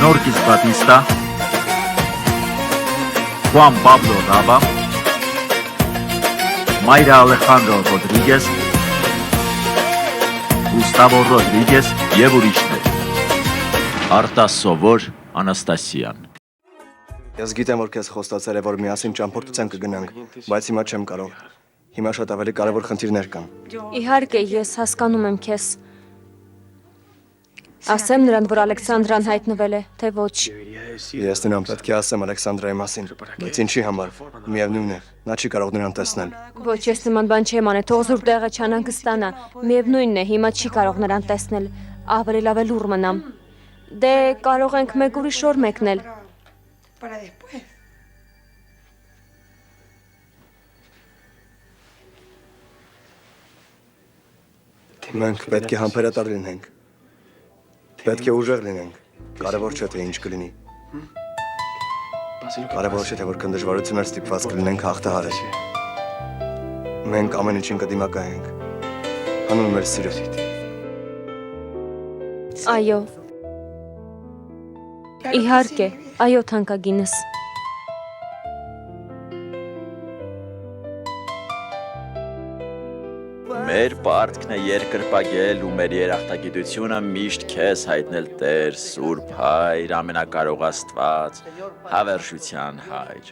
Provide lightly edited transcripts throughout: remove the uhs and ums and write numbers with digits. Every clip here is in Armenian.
Norquis Batista, Juan Pablo Raba, Mayra Alejandro Rodríguez, Gustavo Rodríguez եւ ուրիշներ։ Արտասովոր Անաստասյան։ Ես գիտեմ, որ քեզ խոստացել է, որ միասին ճամփորդության կգնանք, բայց հիմա չեմ կարող։ Հիմա շատ ավելի կարևոր խնդիրներ կան։ Իհարկե, ես հասկանում եմ քեզ։ Ասեմ նրան, որ Ալեքսանդրան հայտնվել է, թե ոչ։ Ես նրան պետք է ասեմ Ալեքսանդրայի մասին, բայց ինչի համար։ Միևնույն է, նա չի կարող նրան տեսնել։ Ոչ, ես նման բան չեմ անել, թող զուր տեղը չանհանգստանա։ Միևնույնն է, հիմա չի կարող նրան տեսնել, ավելի լավ է լուռ մնամ։ Դե կարող ենք մեկ ուրիշ օր մեկնել։ Մենք պետք է համբերատար լինենք։ Պետք է ուժեղ լինենք։ Կարևոր չէ թե ինչ կլինի։ Կարևոր չէ թե որքան դժվարություններ ստիպված կլինենք հաղթահարել։ Մենք ամեն ինչին կդիմակայենք։ Հանուն մեր սիրո։ Այո։ Իհարկե, այո թանկագինս։ Մեր պարտքն է երկրպագել ու մեր երախտագիտությունը միշտ քեզ հայտնել Տեր, Սուրբ Հայր, ամենակարող Աստված, հավերժության Հայր։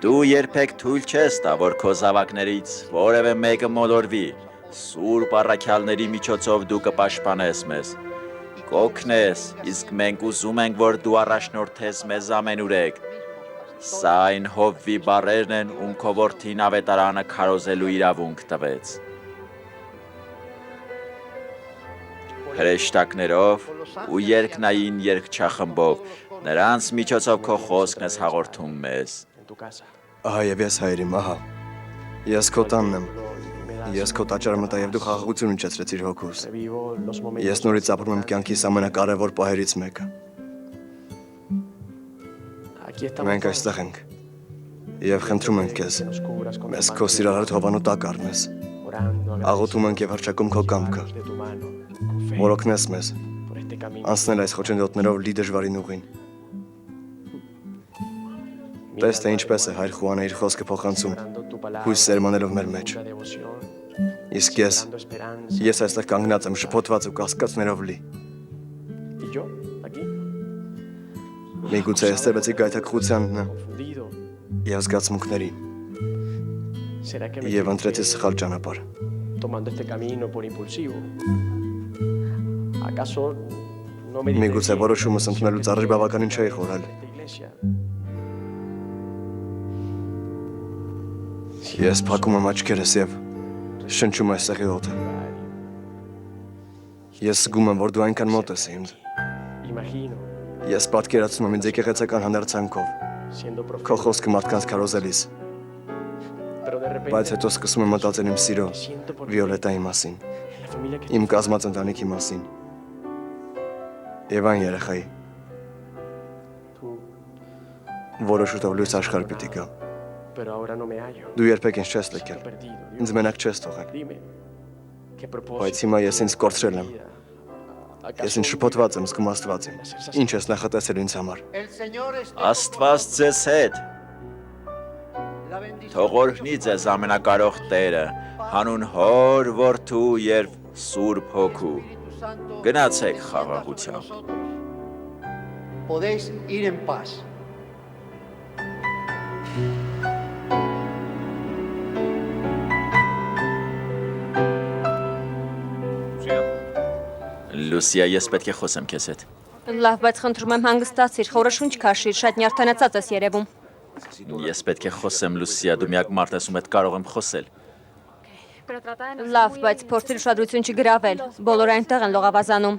Դու երբեք թույլ չես տա, որ քո զավակներից որևէ մեկը մոլորվի, Սուրբ առաքյալների միջոցով դու կպաշտպանես մեզ, կօգնես, իսկ մենք ուզում ենք, որ դու առաջնորդես մեզ ամենուրեք։ Սա այն Հովվի բառերն են, ում քո որդին ավետարանը քարոզելու իրավունք տվեց։ Հրեշտակներով ու երկնային երգչախմբով նրանց միջոցով քո խոսքն ես հաղորդում մեզ։ Ահա եւ ես հայրիմ, ահա։ Ես քո տանն եմ։ Ես քո տաճարը մտա եւ դու խաղաղություն ունեցրեցիր հոգուս։ Ես նորից ապրում եմ կյանքիս ամենակարևոր պահերից մեկը։ Մենք այստեղ ենք եւ խնդրում ենք քեզ, մեզ քո սիրահար հովանու տակ առնես։ Աղոթում ենք եւ հռչակում քո կամքը, որ օգնես մեզ անցնել այս խոչընդոտներով լի դժվարին ուղին։ Տես թե ինչպես է հայր Խուանը իր խոսքը փոխանցում, հույս սերմանելով մեր մեջ։ Իսկ ես այստեղ կանգնած եմ շփոթված ու կասկածներով լի։ Միգուցե եստեղեցի գայթակղությանն և զգացմունքների և ընտրեցի սխալ ճանապարհ։ Միգուցե որոշումս ընդունելուց առաջ բավականին չէի խորհել։ Ես փակում եմ աչքերս և շնչում այստեղի օդը։ Ես զգում եմ, որ դու այնքան մոտ ես ինձ։ Ես պատկերացնում եմ ինձ եկեղեցական հանդերձանքով, քո խոսքը մարդկանց քարոզելիս, բայց հետո սկսում եմ մտածել իմ սիրո Վիոլետայի մասին, իմ կազմած ընտանիքի մասին և այն երեխայի, որը շուտով լույս աշխարհ պիտի գա։ Դու երբեք ինձ չես լքել, ինձ մենակ չես թողել, բայց հիմա ես ինձ կորցրել եմ։ Ես ինձ շփոթված եմ, զգում Աստված եմ։ Ինչ ես նախատեսել ինձ համար։ Աստված ձեզ հետ։ Թող օրհնի ձեզ ամենակարող Տերը, հանուն Հոր, Որդու և Սուրբ Հոգու։ Գնացեք խաղաղությամբ։ Podéis ir en paz. Լուսիա, ես պետք է խոսեմ քեզ հետ։ Լավ, բայց խնդրում եմ հանգստացիր, խորը շունչ քաշիր, շատ նյարդայնացած ես երևում։ Ես պետք է խոսեմ, Լուսիա, դու միակ մարդ ես, ում հետ կարող եմ խոսել։ Լավ, բայց փորձիր ուշադրություն չգրավել, բոլորը այնտեղ են լողավազանում։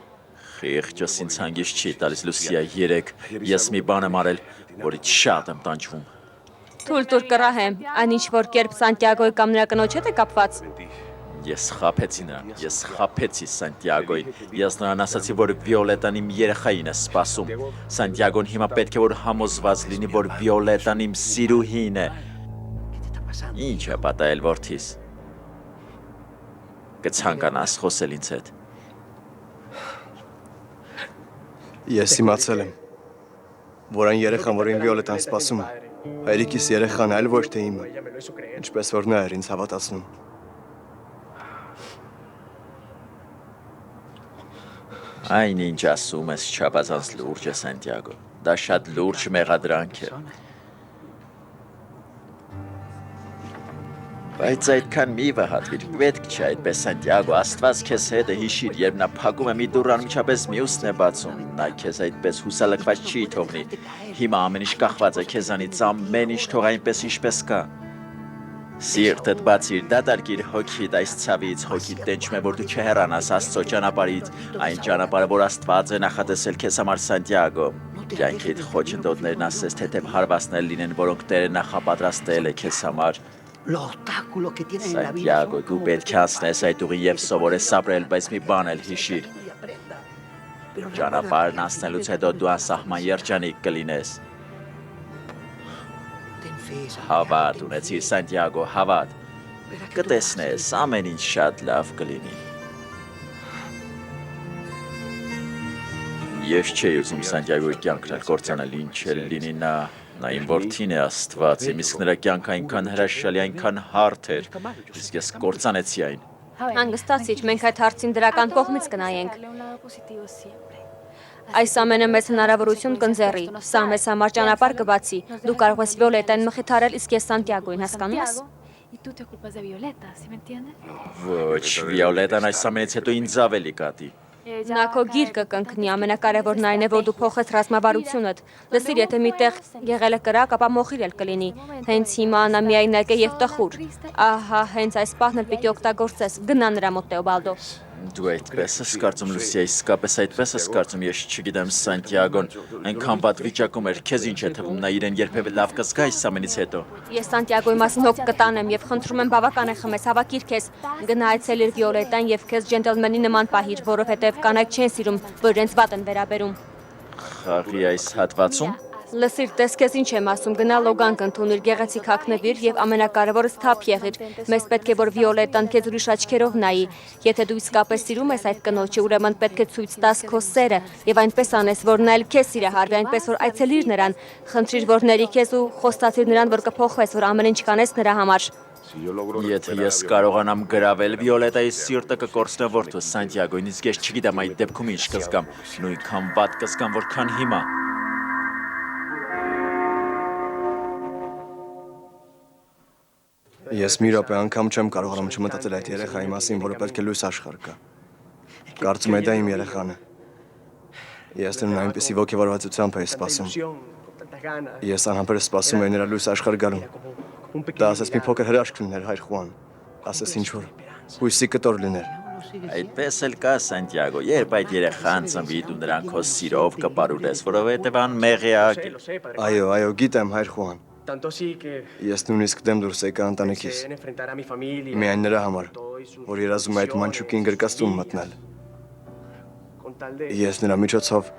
Խիղճս ինձ հանգիստ չի տալիս, Լուսիա, երեկ ես մի բան եմ արել, որից շատ եմ տանջվում։ Թույլ տուր կռահեմ, այն ինչ որ կերպ Սանտիագոյի կամ նրա կնոջ հետ է կապված։ Ես խաբեցի նրան, ես խաբեցի Սանտիագոյին, ես նրան ասացի, որ Վիոլետան իմ երեխային է սպասում, Սանտիագոն հիմա պետք է որ համոզված լինի, որ Վիոլետան իմ սիրուհին է։ Ինչ է պատահել որդիս։ Կցանկանաս խոսել ինձ հետ։ Ես իմացել եմ, որ այն երեխան, որին Վիոլետան սպասում է, հայրիկիս երեխան այլ ոչ թե իմը, ինչպես որ նա էր ինձ հավատացնում։ Այն ինչ ասում ես չափազանց լուրջ է, Սանտիագո։ Դա շատ լուրջ մեղադրանք է։ Բայց այդքան մի վհատվիր, պետք չէ այդպես, Սանտիագո, Աստված քեզ հետ է, հիշիր, երբ նա փակում է մի դուռ, անմիջապես մյուսն է բացում, նա քեզ այդպես հուսալքված չի թողնի։ Հիմա ամեն ինչ կախված է քեզանից, ամեն ինչ թող այնպես ինչպես կա։ Սիրտդ բացիր, դատարկիր հոգիդ այս ցավից, հոգիդ տենչում է, որ դու չհեռանաս Աստծո ճանապարհից, այն ճանապարհը, որ Աստված է նախատեսել քեզ համար, Սանտիագո։ Կյանքիդ խոչընդոտներն ասես թեթև հարվածներ լինեն, որոնք Տերը նախապատրաստել է քեզ համար։ Սանտիագո, դու պետք է անցնես այդ ուղին եւ սովորես ապրել, բայց մի բան էլ հիշիր։ Ճանապարհն անցնելուց հետո դու անսահման երջանիկ կլինես։ Հավատ ունեցիր, Սանտիագո, հավատ։ Կտեսնես, ամեն ինչ շատ լավ կլինի։ Ես չէի ուզում Սանտիագոյի կյանքն կործանել, ինչ էլ լինի նա իմ որդին է, Աստված իմ, իսկ նրա կյանքը այնքան հրաշալի, այնքան հարթ էր, իսկ ես կործանեցի այն։ Հանգստացիր, մենք այդ հարցին դրական կողմից կնայենք։ Այս ամենը մեծ հնարավորություն կընձեռի, սա մեզ համար ճանապարհ կբացի։ Դու կարող ես Վիոլետային մխիթարել, իսկ ես Սանտիագոյին, հասկանում ես։ Ոչ, Վիոլետան այս ամենից հետո ինձ ավելի կատի։ Նա քո գիրկը կընկնի, ամենակարևորն այն է, որ դու փոխես ռազմավարությունդ։ Լսիր, եթե միտեղ եղել է կրակ, ապա մոխիր էլ կլինի։ Հենց հիմա նա միայնակ է եւ տխուր։ Ահա, հենց այս պահն էլ պիտի օգտագործես։ Գնա նրա մոտ, Տեոբալդո։ Դու այդպես ես կարծում, Լուսիա, իսկապես այդպես ես կարծում, ես չգիտեմ, Սանտիագոն այնքան բադ վիճակում էր, քեզ ինչ է թվում, նա իրեն երբևէ լավ կզգա այս ամենից հետո։ Ես Սանտիագոյի մասին հոգ կտանեմ եւ խնդրում եմ բավական է խմես, հավաքիր քեզ։ Գնա այցելիր Վիոլետան եւ քեզ ջենտլմենի նման պահիր, որովհետեւ կանայք չեն սիրում, որ իրենց վատ են վերաբերում։ Խաղի այս հատվածում Լսիր, տես քեզ ինչ եմ ասում, գնա լոգանք ընդունիր, գեղեցիկ հագնվիր եւ ամենակարևորը սթափ եղիր։ Մեզ պետք է որ Վիոլետան քեզ ուրիշ աչքերով նայի։ Եթե դու իսկապես սիրում ես այդ կնոջը, ուրեմն պետք է ցույց տաս քո սերը եւ այնպես անես, որ նա էլ քեզ սիրահարվի, այնպես որ այցելիր նրան, խնդրիր որ ների քեզ ու խոստացիր նրան, որ կփոխվես, որ ամեն ինչ կանես նրա համար։ Եթե ես կարողանամ գրավել Վիոլետայի սիրտը կկորցնեմ որդուս Սանտիագոյին, իսկ ես չգիտեմ այդ դեպքում ինչ կզգամ, նույնքան վատ կզգամ, որքան հիմա։ Ես մի րոպե անգամ չեմ կարողանում չմտածել այդ երեխայի մասին, որը պետք է լույս աշխարհ գա։ Կարծում եմ դա իմ երեխան է։ Ես նրան այնպեսի ոգևորվածությամբ էի սպասում։ Ես անհամբեր սպասում էի նրա լույս աշխարհ գալուն։ Դա ասես մի փոքր հրաշք լիներ, հայր Խուան, ասես ինչ-որ հույսի կտոր լիներ։ Այդպես էլ կա, Սանտիագո, երբ այդ երեխան ծնվի դու նրան քո սիրով կպարուրես, որովհետև անմեղեակ է։ Այո, գիտեմ, հայր Խուան։ Ես նույնիսկ դեմ դուրս եկա ընտանիքիս։ Միայն նրա համար, որ երազում է այդ մանչուկին գրկաստուն մտնել։ Ես նրա միջոցով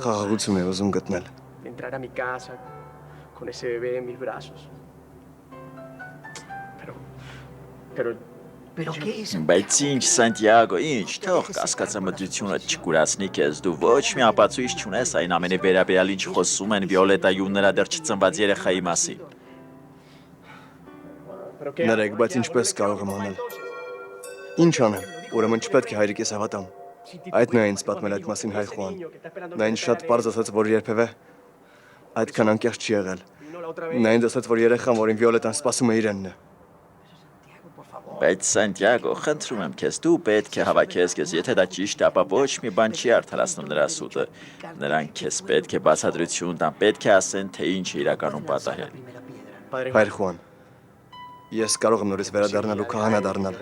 խաղաղություն եմ ուզում գտնել։ Բայց ինչ, Սանտիագո, ինչ, թող կասկածամտությունը չկուրացնի քեզ, դու ոչ մի ապացույց չունես այն ամենի վերաբերյալ ինչ խոսում են Վիոլետայի ու նրա դեռ չծնված երեխայի մասին։ Ներեք, բայց ինչպես կարող եմ անել։ Ինչ անեմ, ուրեմն չպետք է հայրիկիս հավատամ։ Այդ նա ինձ պատմել այդ մասին, հայր Խուան։ Նա ինձ շատ պարզ ասաց, որ երբևէ այդքան անկեղծ չի եղել։ Նա ինձ ասաց, որ երեխան, որին Վիոլետան սպասում է, իրենն է։ Բայց Սանտիագո, խնդրում եմ քեզ, դու պետք է հավաքես քեզ, եթե դա ճիշտ է, ապա ոչ մի բան չի արդարացնում նրա սուտը։ Նրանք քեզ պետք է բացատրություն տան, պետք է ասեն, թե ինչ է իրականում պատահել։ Հայր Խուան, ես կարող եմ նորից վերադառնալ ու քահանա դառնալ։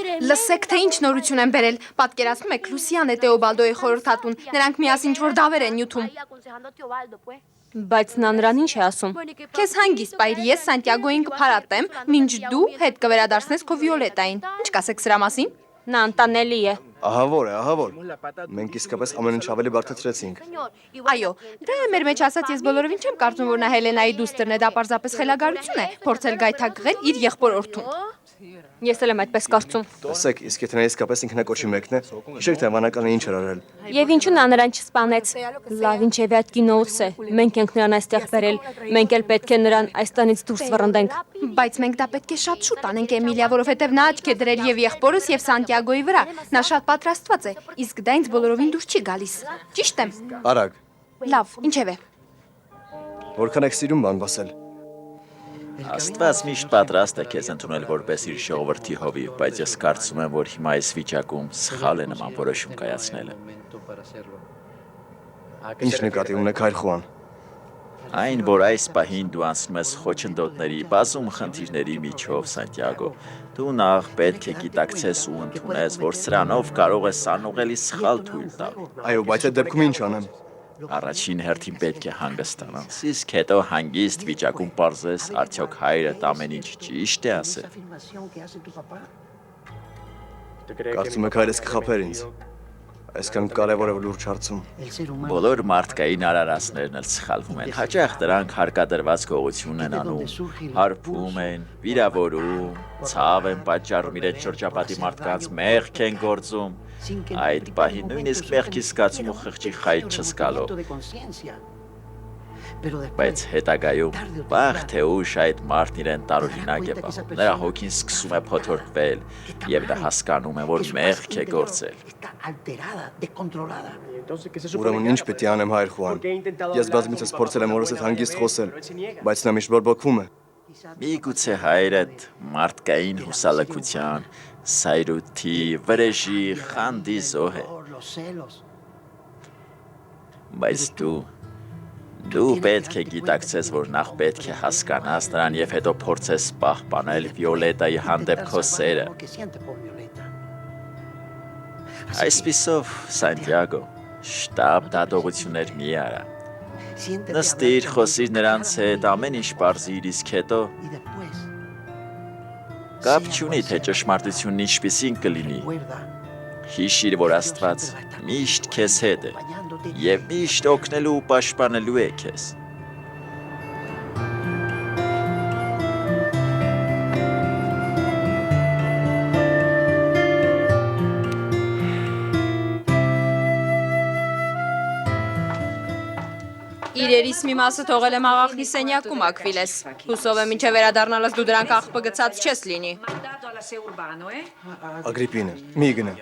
Լսեք, թե ինչ նորություն են բերել։ Պատկերացնում եք, Լուսիան է Տեոբալդոյի խորհրդատուն։ Նրանք միասին ինչ-որ դավեր են նյութում։ Բայց նա նրան ինչ է ասում։ Քեզ հանգիստ պայր, ես Սանտիագոյին կփարատեմ, մինչ դու հետ կվերադարձնես քո Վիոլետային։ Ինչ կասեք սրա մասին։ Նա անտանելի է։ Ահավոր է, ահավոր։ Մենք իսկապես ամեն ինչ ավելի բարդացրեցինք։ Այո, դե մեր մեջ ասած ես բոլորովին չեմ կարծում, որ նա Հելենայի դուստրն է, դա պարզապես խելագարություն է, փորձել գայթակղել իր եղբոր օրթուն։ Ես էլ եմ այդպես կարծում։ Տեսեք, իսկ եթե նա իսկապես ինքնակոչի մեկն է, հիշեք թե վանականը ինչ էր արել։ Եվ ինչու նա նրան չսպանեց։ Լավ, ինչևէ այդ կինոուս է։ Մենք ենք նրան այստեղ բերել։ Մենք էլ պետք է նրան այստանից դուրս վռնդենք։ Բայց մենք դա պետք է շատ շուտ անենք, Էմիլիա, որովհետև նա աչք է դրել եւ եղբորս եւ Սանտիագոյի վրա։ Նա շատ պատրաստված է, իսկ դա ինձ բոլորովին դուրս չի գալիս։ Ճիշտ եմ։ Արագ, Լավ, ինչևէ։ որքան եք սիրում բան ասել։ Աստված միշտ պատրաստ է քեզ ընդունել որպես իր ժողովրդի հովիվ, բայց ես կարծում եմ, որ հիմա այս վիճակում սխալ է նման որոշում կայացնելը։ Ինչ նկատի ունեք հայր Խուան։ Այն, որ այս պահին դու անցնում ես խոչընդոտների, բազում խնդիրների միջով, Սանտիագո, դու նախ պետք է գիտակցես ու ընդունես, որ սրանով կարող ես անուղելի սխալ թույլ տալ։ Այո, բայց այդ դեպքում ինչ անեմ։ Առաջին հերթին պետք է հանգստանաս, իսկ հետո հանգիստ վիճակում պարզես, արդյոք հայրդ ամեն ինչ ճիշտ է ասել։ Կարծում եք հայրս կխաբեր ինձ։ Այսքան կարևոր է լուրջ հարցում։ Բոլոր մարդկային արարածներն էլ սխալվում են, հաճախ դրանք հարկադրված գողություն են անում, հարբում են, վիրավորում, ցավ են պատճառում իրենց շրջապատի մարդկանց, մեղք են գործում, այդ պահին նույնիսկ մեղքի զգացում ու խղճի խայտ չզգալով։ Բայց հետագայում վաղ թե ուշ այդ մարդն իրեն տարօրինակ է պահում, նրա հոգին սկսում է փոթորկվել եւ նա հասկանում է, որ մեղք է գործել։ Ուրեմն ինչ պետք է անեմ հայր Խուան։ Ես բազմիցս փորձել եմ օրս հետ հանգիստ խոսել, բայց նա միշտ բորբոքվում է։ Միգուցե հայրդ մարդկային հուսալքության, սայրութի, վրեժի, խանդի զոհ է։ Բայց դու պետք է գիտակցես, որ նախ պետք է հասկանաս նրան եւ հետո փորձես պահպանել Վիոլետայի հանդեպ քո սերը։ Այսպիսով, Սանտիագո, շտապ դատողություններ մի արա։ Նստիր, խոսիր նրանց հետ, ամեն ինչ պարզիր, իսկ հետո կապ չունի, թե ճշմարտությունն ինչպիսին կլինի։ Հիշիր, որ Աստված միշտ քեզ հետ է եւ միշտ օգնելու ու պաշտպանելու է քեզ։ Իրերիս մի մասը թողել եմ աղախնի սենյակում, Ակվիլես։ Հուսով եմ ինչե վերադառնալս դու դրանք աղբը գցած չես լինի։ Ագրիպինը, մի գնա։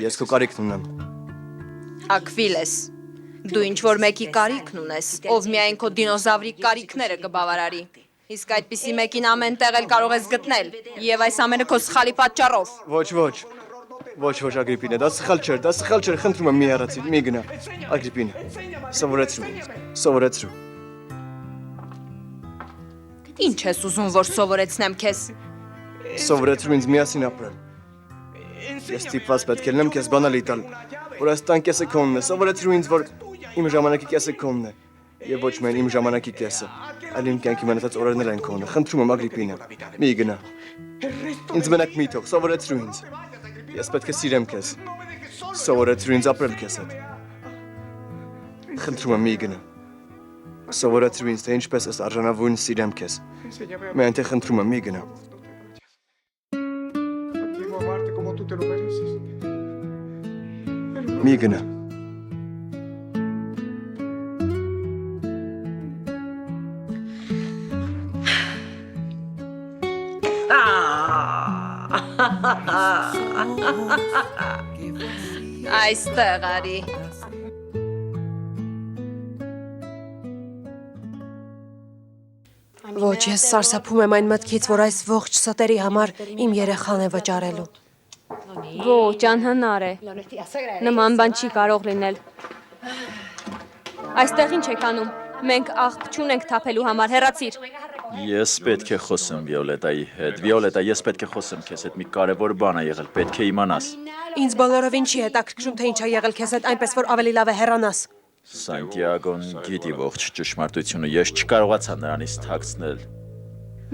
Ես քո կարիքն ունեմ։ Ակվիլես, դու ինչ-որ մեկի կարիքն ունես, ով միայն քո դինոզավրի կարիքները կբավարարի։ Իսկ այդպիսի մեկին ամեն տեղ էլ կարող ես գտնել, եւ այս ամենը քո սխալի պատճառով։ Ոչ, Ագրիպինը, դա սխալ չէր, խնդրում եմ մի հեռացիր, մի գնա։ Ագրիպինը, սովորեցրու։ Ինչ ես ուզում, որ սովորեցնեմ քեզ։ Սովորեցրու ինձ միասին ապրել։ Ես ստիպված պետք է լինեմ քեզ բանալի տալ, որ այս տան կեսը քոնն է, սովորեցրու ինձ, որ իմ ժամանակի կեսը քոնն է, եւ ոչ միայն իմ ժամանակի կեսը, այլ իմ կյանքի մնացած օրերն են քոնը։ Խնդրում եմ Ագրիպինը, մի գնա։ Ինձ մենակ մի թող, սովորեցրու ինձ։ Ես պետք է սիրեմ քեզ։ Սովորեցրու ինձ ապրել քեզ հետ։ Խնդրում եմ մի գնա։ Սովորեցրու ինձ, թե ինչպես ես արժանավորին սիրեմ քեզ։ Միայն թե խնդրում եմ մի գնա։ Մի գնա։ Այստեղ արի։ Ոչ, ես սարսափում եմ այն մտքից, որ այս ողջ ստերի համար իմ երեխան է վճարելու։ Ոչ, անհնար է։ Նման բան չի կարող լինել։ Այստեղ ինչ եք անում։ Մենք աղբ չունենք թափելու համար, հեռացիր։ Ես պետք է խոսեմ Վիոլետայի հետ։ Վիոլետա, ես պետք է խոսեմ քեզ հետ, մի կարևոր բան է եղել, պետք է իմանաս։ Ինձ բոլորովին չի հետաքրքրում, թե ինչ է եղել քեզ հետ, այնպես որ ավելի լավ է հեռանաս։ Սանտիագոն գիտի ողջ ճշմարտությունը, ես չկարողացա նրանից թաքցնել։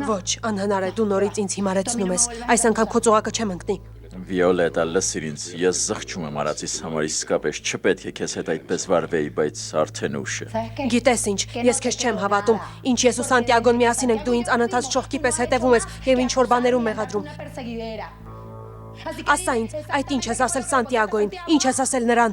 Ոչ, անհնար է, դու նորից ինձ հիմարեցնում ես, այս անգամ քո ծուղակը չեմ ընկնի։ Վիոլետա, լսիր ինձ, ես զղջում եմ արածիս համար, իսկապես չպետք է քեզ հետ այդպես վարվեի, բայց արդեն ուշ է։ Գիտես ինչ, ես քեզ չեմ հավատում։ Ինչ ես ու Սանտիագոն միասին ենք, դու ինձ անընդհատ շողքի պես հետևում ես եւ ինչ որ բաներում մեղադրում։ Ասա ինձ, այդ ինչ ես ասել Սանտիագոին, ինչ ես ասել նրան։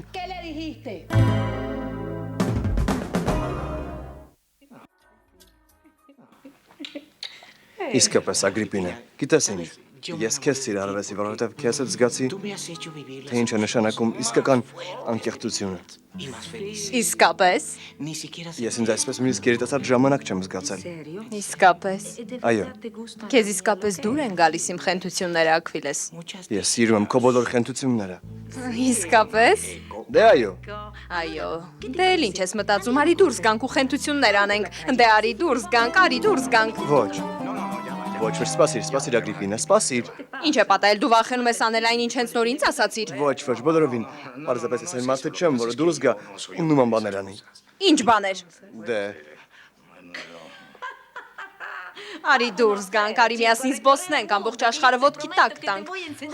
Իսկապես Ագրիպինե, գիտես ինչ, ես քեզ սիրարվեցի, որովհետև քեզ հետ զգացի, թե ինչ է նշանակում իսկական անկեղծությունը։ Իսկապես։ Ես ինձ այսպես նույնիսկ երիտասարդ ժամանակ չեմ զգացել։ Իսկապես։ Այո, Քեզ իսկապես դուր են գալիս իմ խենթությունները, Աքվիլես։ ես սիրում եմ քո բոլոր խենթությունները։ Իսկապես։ Դե այո, Այո։ Դե էլ ինչ ես մտածում, արի դուրս գանք ու խենթություններ անենք։ Դե արի դուրս գանք, արի դուրս գանք։ ոչ։ Ոչ, ոչ, սպասիր Ագրիպինե, սպասիր։ Ինչ է պատահել, դու վախենում ես անել այն ինչ հենց նոր ինձ ասացիր։ Ոչ, բոլորովին։ Պարզապես ես այն մարդը չեմ, որը դուրս գա ու նման բաներ անի։ Ինչ բաներ։ Դե, Արի դուրս գանք, արի միասին զբոսնենք, ամբողջ աշխարհը ոտքի տակ տանք։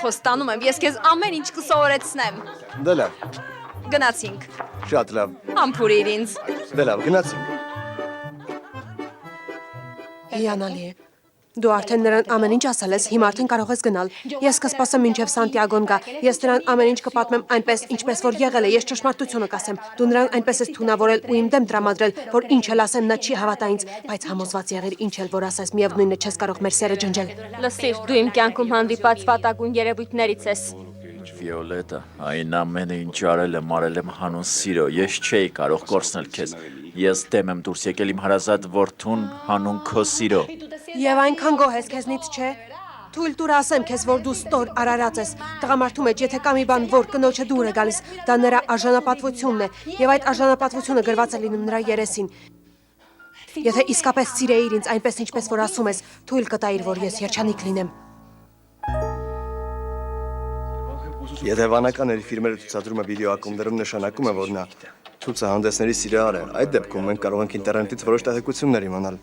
Խոստանում եմ, ես քեզ ամեն ինչ կսովորեցնեմ։ դե լավ, Գնացինք։ շատ լավ, Ամփուրիր ինձ։ դե լավ, գնացինք։ Հիանալի է։ Դու արդեն նրան ամեն ինչ ասել ես, հիմա արդեն կարող ես գնալ։ Ես կսպասեմ մինչև Սանտիագոն գա։ Ես նրան ամեն ինչ կպատմեմ այնպես, ինչպես որ եղել է, ես ճշմարտությունը կասեմ։ Դու նրան այնպես ես թունավորել ու իմ դեմ տրամադրել, որ ինչ էլ ասեմ նա չի հավատա ինձ, բայց համոզված եղիր ինչ էլ որ ասես, միևնույնն է չես կարող մեր սերը ջնջել։ Լսիր, դու իմ կյանքում հանդիպած վատագույն երևույթներից ես։ Վիոլետա, այն ամենը ինչ արել եմ, արել եմ հանուն սիրո, ես չէի կարող կորցնել քեզ։ Ես դեմ եմ դուրս եկել իմ հարազատ որդուն հանուն քո սիրո։ Եվ այնքան գոհ ես քեզնից, չէ։ Թույլ տուր ասեմ քեզ, որ դու ստոր արարած ես։ Տղամարդու մեջ եթե կա մի բան, որ կնոջը դուր է գալիս, դա նրա արժանապատվությունն է, եւ այդ արժանապատվությունը գրված է լինում նրա երեսին։ Եթե իսկապես սիրեիր ինձ այնպես ինչպես որ ասում ես, թույլ կտայիր, որ ես երջանիկ լինեմ։ Եթե վանականների ֆիրմերը ցուցադրում է վիդեոակումբներում նշանակում է, որ նա ցուցահանդեսների սիրահար է, այդ դեպքում մենք կարող ենք ինտերնետից որոշ տեղեկություններ իմանալ։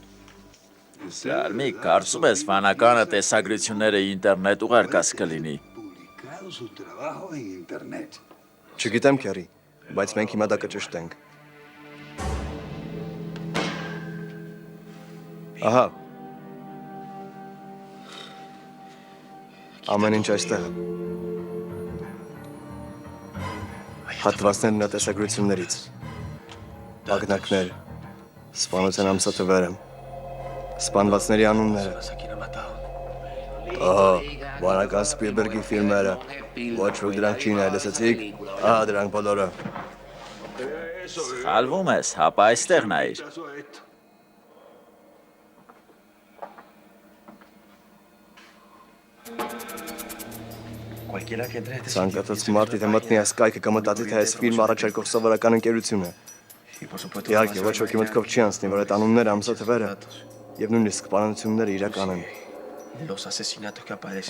Սարմիկ, կարծում ես վանականը տեսագրությունները ինտերնետ ուղարկած կլինի։ Չգիտեմ, Քերի, բայց մենք հիմա դա կճշտենք։ Ահա։ Ամեն ինչ այստեղ է։ Հատվածներն է տեսագրություններից։ Ակնարկներ, սպանության ամսաթվերը, սպանվածների անունները։ Ահա, վանական Սպիլբերգի ֆիլմերը, ոչ ոք դրանք չի նայել, լսեցիք, ահա դրանք բոլորը։ Սխալվում ես, հապա այստեղ նայիր։ Ցանկացած մարդ եթե մտնի այս կայքը կմտածի, թե այս ֆիլմ առաջարկող սովորական ընկերություն է։ Իհարկե, ոչ ոքի մտքով չի անցնի, որ այդ անունները, ամսաթվերը եւ նույնիսկ սպանությունները իրական են։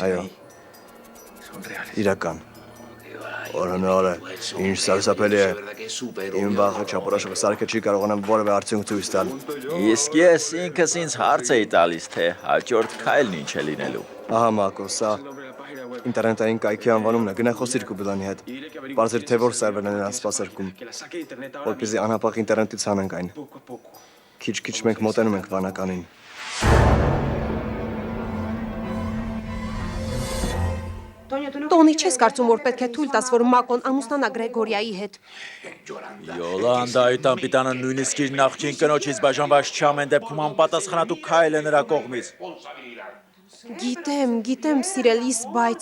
Այո, իրական։ Օրը, ինչ սարսափելի է։ Իմ վաղը չափորոշող սարքը չի կարողանամ որևէ արդյունք ցույց տալ։ Իսկ ես ինքս ինձ հարց էի տալիս, թե հաջորդ քայլն ինչ է լինելու։ Ահա Մակո, սա ինտերնետային կայքի անվանումն է, գնա խոսիր Կուբիլանի հետ։ Պարզիր թե որ սերվերն են նրան սպասարկում, որպեսզի անհապաղ ինտերնետից հանենք այն։ Քիչ-քիչ մենք մոտենում ենք վանականին։ Տոնի չես կարծում, որ պետք է թույլ տաս, որ Մակոն ամուսնանա Գրեգորիայի հետ։ Յոլանդա այդ անպիտանը նույնիսկ իր նախկին կնոջից բաժանված չամեն դեպքում անպատասխանատու քայլ է նրա կողմից։ Գիտեմ, սիրելիս, բայց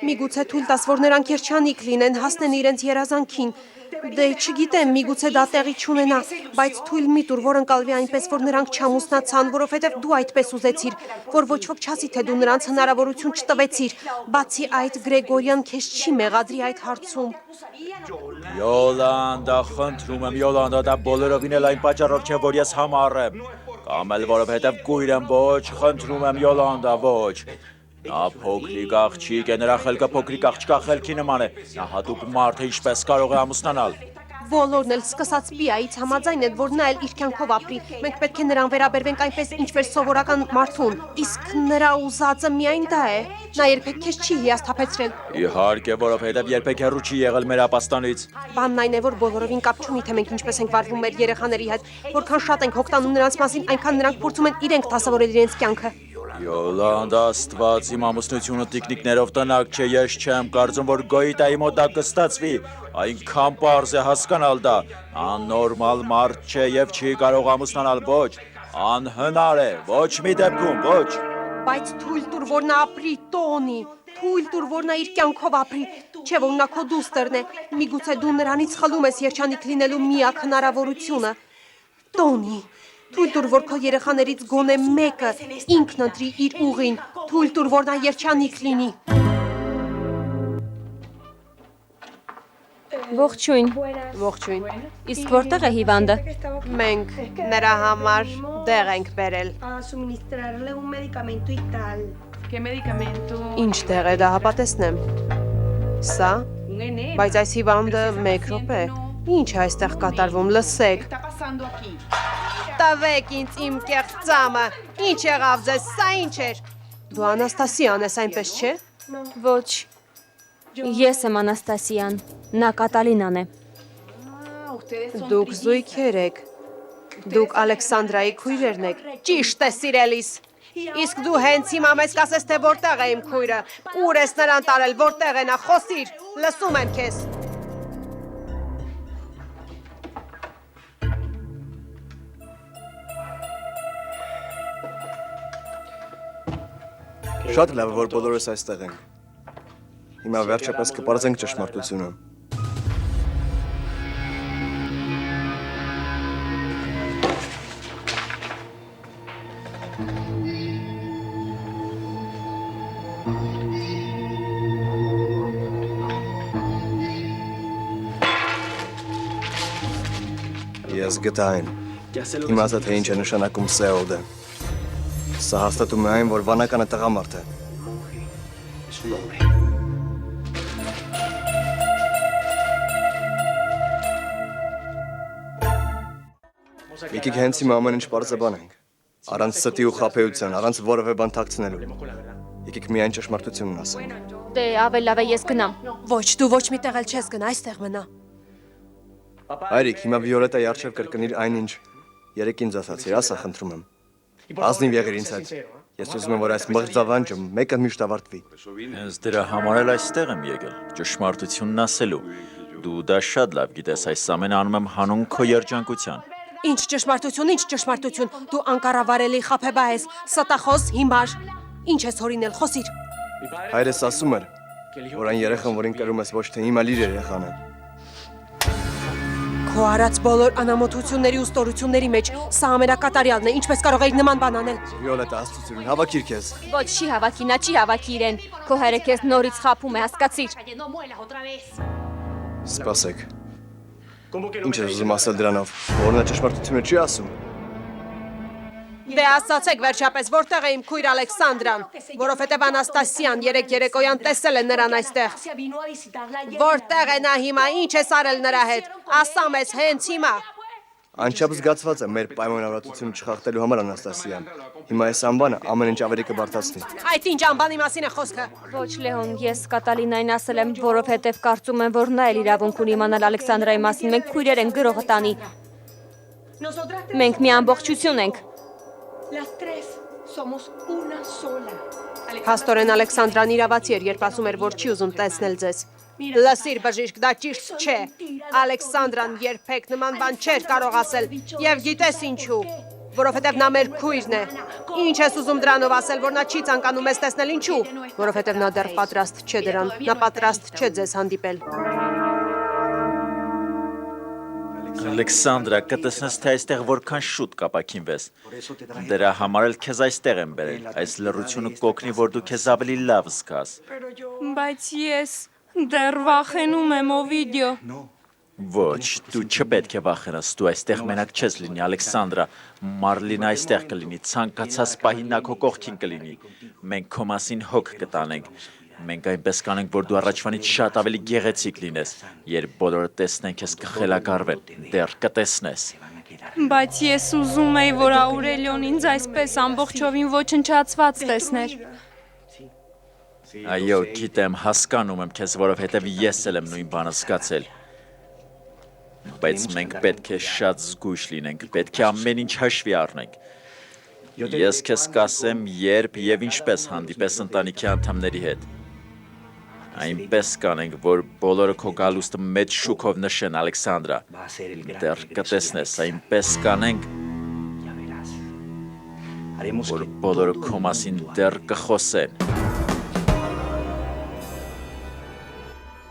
միգուցե թույլ տաս, որ նրանք երջանիկ լինեն, հասնեն իրենց երազանքին։ Դե չգիտեմ, միգուցե դա տեղի չունենա, բայց թույլ մի տուր, որ ընկալվի այնպես, որ նրանք չամուսնացան, որովհետև դու այդպես ուզեցիր, որ ոչ ոք չասի, թե դու նրանց հնարավորություն չտվեցիր։ Բացի այդ, Գրեգորյան քեզ չի մեղադրի այդ հարցում։ Յոլանդա, խնդրում եմ, Յոլանդա, դա բոլորովին էլ այն պատճառով չէ, որ ես համառ եմ։ Կամ էլ որովհետև կույր եմ, ոչ, խնդրում եմ, Յոլանդա, ոչ։ Նա փոքրիկ աղջիկ է, նրա խելքը փոքրիկ աղջկա խելքի նման է։ Նա հատուկ մարդ է, ինչպես կարող է ամուսնանալ։ Բոլորն էլ սկսած Պիայից համաձայն են, որ նա էլ իր կյանքով ապրի։ Մենք պետք է նրան վերաբերվենք այնպես, ինչպես սովորական մարդուն։ Իսկ նրա ուզածը միայն դա է։ Նա երբեք քեզ չի հիասթափեցրել։ Իհարկե, որովհետև երբեք հեռու չի եղել մեր ապաստանից։ Բանն այն է, որ բոլորովին կապ չունի, թե մենք ինչպես ենք վարվում մեր երեխաների հետ։ Որքան շատ ենք հոգտանում նրանց մասին, այնքան նրանք փորձում են իրենք դասավորել իրենց կյանքը։ Յոլանդ Աստված, իմ ամուսնությունը տիկնիկներով տնակ չէ, ես չեմ կարծում, որ Գոյիտայի մոտ դա կստացվի, այնքան պարզ է հասկանալ դա, աննորմալ մարդ չէ և չի կարող ամուսնանալ, ոչ, անհնար է, ոչ մի դեպքում, ոչ։ Բայց թույլ տուր, որ նա ապրի, Տոնի, թույլ տուր, որ նա իր կյանքով ապրի, չէ որ նա քո դուստերն է, միգուցե դու նրանից խլում ես երջանիկ լինելու միակ հնարավորությունը։ Տոնի, թույլ տուր, որ քո երեխաներից գոնե մեկը ինքն ընտրի իր ուղին, թույլ տուր, որ նա երջանիկ լինի։ Ողջույն։ Ողջույն։ Իսկ որտեղ է հիվանդը։ Մենք նրա համար դեղ ենք բերել։ A suministrarle un medicamento y tal. ¿Qué medicamento? Ինչ դեղ է դա հապատեսնեմ։ Սա, Un enema. բայց այս հիվանդը 1 րոպե։ Ինչ է այստեղ կատարվում, լսեք։ ¿Qué está pasando aquí? Տվեք ինձ իմ կեղծամը։ Ինչ եղավ ձեզ, սա ինչ էր։ Դու Անաստասիան ես, այնպես չէ։ Ոչ։ Ես եմ Անաստասիան, նա Կատալինան է։ Ah, ustedes son Դուք trillizas. զույգեր եք։ Դուք Ալեքսանդրայի քույրերն եք։ Ճիշտ է, սիրելիս։ Իսկ դու հենց հիմա մեզ կասես, թե որտեղ է իմ քույրը։ Ուր ես նրան տարել, որտեղ է նա, խոսիր։ Լսում եմ քեզ։ Շատ լավ է, որ բոլորս այստեղ ենք։ Հիմա վերջապես կպարզենք ճշմարտությունը։ Ես գտա այն։ Իմացա, թե ինչ է նշանակում Սեոդը։ Սա հաստատում է այն, որ վանականը տղամարդ է։ Եկեք հենց հիմա ամեն ինչ պարզաբանենք։ Առանց ստի ու խաբեության, առանց որևէ բան թաքցնելու։ Եկեք միայն ճշմարտությունն ասենք։ Դե ավել լավ է ես գնամ։ Ոչ, դու ոչ մի տեղ էլ չես գնա, այստեղ մնա։ Հայրիկ, հիմա Վիոլետայի առջև կրկնիր այնինչ երեք ինձ ասացիր, ասա խնդրում եմ։ Ազնիվ եղիր ինձ հետ։ Ես ուզում եմ, որ այս մղձավանջը մեկը միշտ ավարտվի։ Հենց դրա համար էլ այստեղ եմ եկել, ճշմարտությունն ասելու։ Դու դա շատ լավ գիտես, այս ամենը անում եմ հանուն քո երջանկության։ Ինչ ճշմարտություն, ինչ ճշմարտություն։ Դու անկառավարելի խաբեբա ես, ստախոս, հիմար։ Ինչ ես հորինել, խոսիր։ Հայրս ասում էր, որ այն երեխան, որին կրում ես, ոչ թե հիմա իր երեխան է։ Քո արած բոլոր անամոթությունների ու ստորությունների մեջ սա ամենակատարյալն է, ինչպես կարող էիր նման բան անել։ Վիոլետա, աստծություն, հավաքիր քեզ։ Ոչ, չի հավաքի, նա չի հավաքի իրեն։ Քո հայրը քեզ նորից խաբում է, հասկացիր։ Սպասեք։ Ինչ ես ուզում ասել դրանով, որ նա ճշմարտությունը չի ասում։ Դե ասացեք վերջապես, որտեղ է իմ քույր Ալեքսանդրան, որովհետև Անաստասիան երեկոյան տեսել է նրան այստեղ։ Որտեղ է նա հիմա, ինչ ես արել նրա հետ։ Ասա մեզ հենց հիմա։ Անչափ զգացված է մեր պայմանավորվածությունը չխախտելու համար Անաստասիան։ Հիմա այս անբանը ամեն ինչ ավելի կբարդացնի։ Այդ ինչ անբանի մասին է խոսքը։ Ոչ, Լեոն, ես Կատալինային ասել եմ, որովհետև կարծում եմ, որ նա էլ իրավունք ունի իմանալ Ալեքսանդրայի մասին։ Մենք քույրեր ենք, գրողը տանի։ Մենք մի ամբողջություն ենք։ Las tres somos una sola. Փաստորեն Ալեքսանդրան իրավացի էր, երբ ասում էր, որ չի ուզում տեսնել ձեզ։ Լսիր, բժիշկ, դա ճիշտ չէ։ Ալեքսանդրան երբեք նման բան չէր կարող ասել, եւ գիտես ինչու, որովհետև նա մեր քույրն է։ Ինչ ես ուզում դրանով ասել, որ նա չի ցանկանում մեզ տեսնել, ինչու, որովհետև նա դեռ պատրաստ չէ դրան, նա պատրաստ չէ ձեզ հանդիպել։ Ալեքսանդրա, կտեսնես, թե այստեղ որքան շուտ կապակինվես։ Դրա համար էլ քեզ այստեղ եմ բերել, այս լռությունը կօգնի, որ դու քեզ ավելի լավ զգաս։ Բայց ես դեռ վախենում եմ, Օվիդիո։ Ոչ, դու չպետք է վախենաս, դու այստեղ մենակ չես լինի, Ալեքսանդրա, Մարլինը այստեղ կլինի, ցանկացած պահի նա քո կողքին կլինի։ Մենք քո մասին հոգ կտանենք։ Մենք այնպես կանենք, որ դու առաջվանից շատ ավելի գեղեցիկ լինես, երբ բոլորը տեսնեն քեզ կխելագարվեն, դեռ կտեսնես։ Բայց ես ուզում էի, որ Աուրելիոն ինձ այսպես ամբողջովին ոչնչացված տեսներ։ Այո, գիտեմ, հասկանում եմ քեզ, որովհետև ես էլ եմ նույն բանը զգացել։ Բայց մենք պետք է շատ զգույշ լինենք, պետք է ամեն ինչ հաշվի առնենք։ Ես քեզ կասեմ, երբ եւ ինչպես հանդիպես ընտանիքի անդամների հետ։ Այնպես կանենք, որ բոլորը քո գալուստը մեծ շուքով նշեն, Ալեքսանդրա։ Դեռ կտեսնես, այնպես կանենք, որ բոլորը քո մասին դեռ կխոսեն։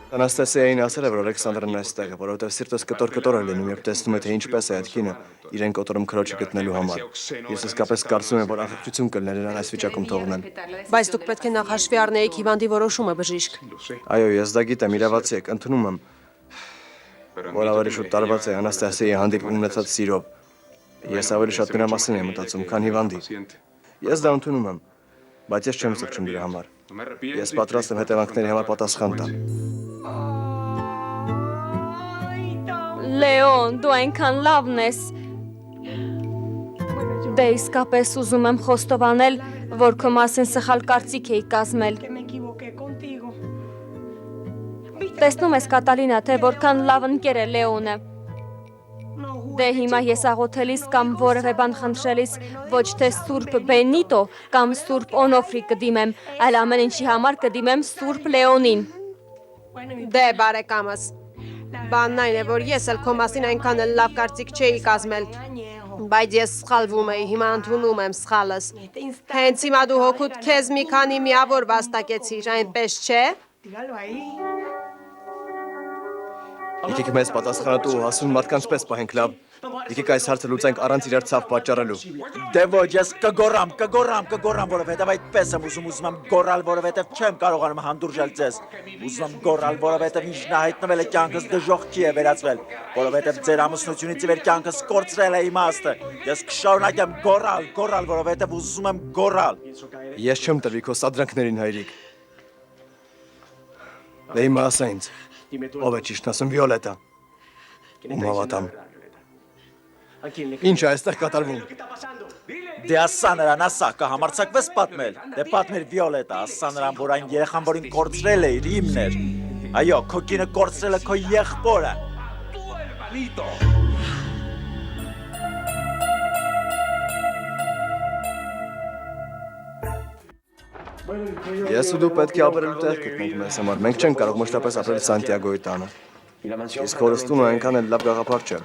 Անաստասիային ասել է, որ Ալեքսանդրն այստեղ է, որովհետև սիրտս կտոր է լինում, երբ տեսնում է, թե ինչպես է այդ կինը իրեն կոտորում քրոջը գտնելու համար։ Ես իսկապես կարծում եմ, որ ախտություն կլներ նրան այս վիճակում թողնել։ Բայց դուք պետք է նախ հաշվի առնեիք հիվանդի որոշումը, բժիշկ։ Այո, ես դա գիտեմ, իրավացի եք, ընդունում եմ, որ ավելի շուտ տարված է Անաստասիայի հանդիպում ունեցած սիրով։ Ես ավելի շատ նրա մասին եմ մտածում, քան հիվանդի։ Ես դա ընդունում եմ, բայց ես չեմ զղջում դրա համար։ Ես պատրաստ եմ հետևանքների համար պատասխան տալ։ Լեոն, դու այնքան լավն ես։ Դե իսկապես ուզում եմ խոստովանել, որ քո մասին սխալ կարծիք էի կազմել։ Տեսնում ես, Կատալինա, թե որքան լավ ընկեր է Լեոնը։ Դե հիմա ես աղոթելիս կամ որևէ բան խնդրելիս ոչ թե Սուրբ Բենիտո կամ Սուրբ Օնոֆրի կդիմեմ, այլ ամեն ինչի համար կդիմեմ Սուրբ Լեոնին։ Դե բարեկամս, բանն այն է, որ ես էլ քո մասին այնքան էլ լավ կարծիք չէի կազմել, բայց ես սխալվում էի, հիմա ընդունում եմ սխալս։ Հենց հիմա դու հոգուտ քեզ մի քանի միավոր վաստակեցիր, այնպես չէ։ Եկեք մեզ պատասխանատու ու հասուն մարդկանց պես պահենք լավ։ Եկեք այս հարցը լուծենք առանց իրար ցավ պատճառելու։ Դե ոչ, ես կգոռամ, որովհետև այդպես եմ ուզում եմ գոռալ, որովհետև չեմ կարողանում հանդուրժել ձեզ։ Ուզում եմ գոռալ, որովհետև ինչ նա հայտնվել է կյանքս դժոխքի է վերածվել, որովհետև ձեր ամուսնությունից ի վեր կյանքս կորցրել է իմաստը։ Ես կշարունակեմ գոռալ, որովհետև ուզում եմ գոռալ։ Ես չեմ տրվի քո սադրանքներին, հայրիկ։ Դե հիմա ասա ինձ, ով է ճիշտն ասում, Վիոլետա։ Ում հավատամ։ Ինչ է այստեղ կատարվում։ Դե ասա նրան, ասա, կհամարձակվես պատմել։ Դե պատմիր Վիոլետա, ասա նրան, որ այն երեխան, որին կորցրել էիր, իմն էր։ Այո, քո կինը կորցրել է քո եղբորը։ Ես ու դու պետք է ապրելու տեղ գտնենք մեզ համար։ Մենք չենք կարող մշտապես ապրել Սանտիագոյի տանը։ Իսկ հորս տունը այնքան էլ լավ գաղափար չէ։